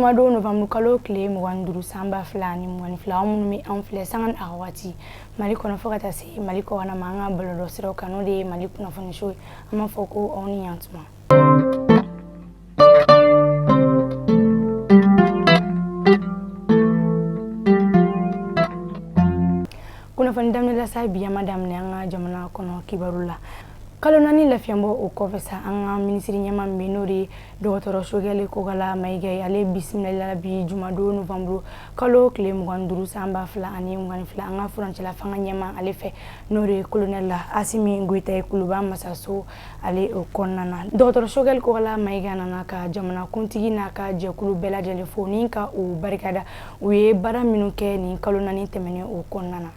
Jumado Novembre kalo kile mwanduru samba fulani mwani fula mi anfle sangan awati Malikunafoni katasi Maliko wana manga bolodo siro kanode Malikunafoni show ama foko oni yantuma Kunafoni damne la sabi ya madam ne anga jamana kono kibarula Kalo nani lafiambo o kofesa anga ministri nyama minori dotoro shogele kogala maigay ale bismillah bi jumado novembre kalo kle muganduru samba fla ani mugani fla anga furanchela fanga nyama ale fe nori colonel Asimi Goita Kuluba masaso ale o konnana dotoro shogele kogala maigana naka jamana kuntigi naka jekulu bela telefoni ka o barikada uye bara minuke ni kalo nani temene o konnana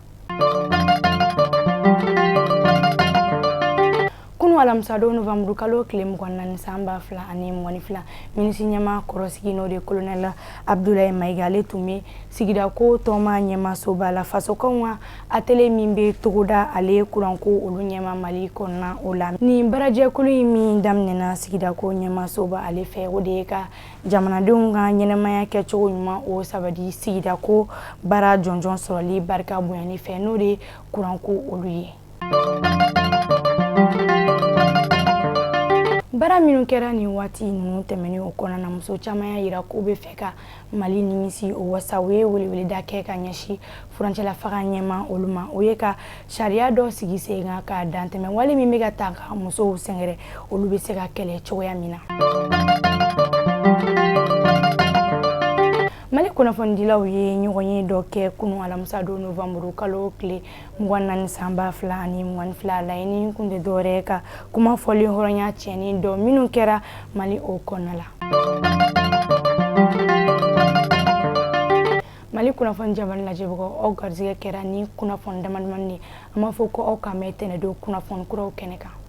Alamsado Novembre kalo klem kwanan samba fla ani mwani fla minisi nyama korosigi no de colonel Abdoulaye Maigale tume sigida ko toma nyama soba la faso konwa atele mimbe togoda ale kuranko olu nyama mali konna ola ni baraje kulu mi damnena sigida ko nyama soba ale fe wode ka jamana dunga nyema ya ke chogo nyuma o sabadi sigida ko bara jonjon soli barka buyani fe no de kuranko olu ye bara minu kera ni wati nunu temeni okona na muso chama ya ira ko be feka mali nimisi o wasawe wele da keka nyashi furanchela faka nyema oluma oyeka sharia do sigise nga ka danteme wale mi mega taka muso sengere olube sega kele choya mina Malikunafoni dilaw ye nyogonye doke kunu alamsado Novembre kalo kle mwanan samba fla ani mwan fla laini kunde doreka kuma foli horonya cheni do minu kera mali o konala Malikunafoni jaban la jebo o garzige kera ni kunafoni damanmani ama foko o kamete ne do kunafoni kuro keneka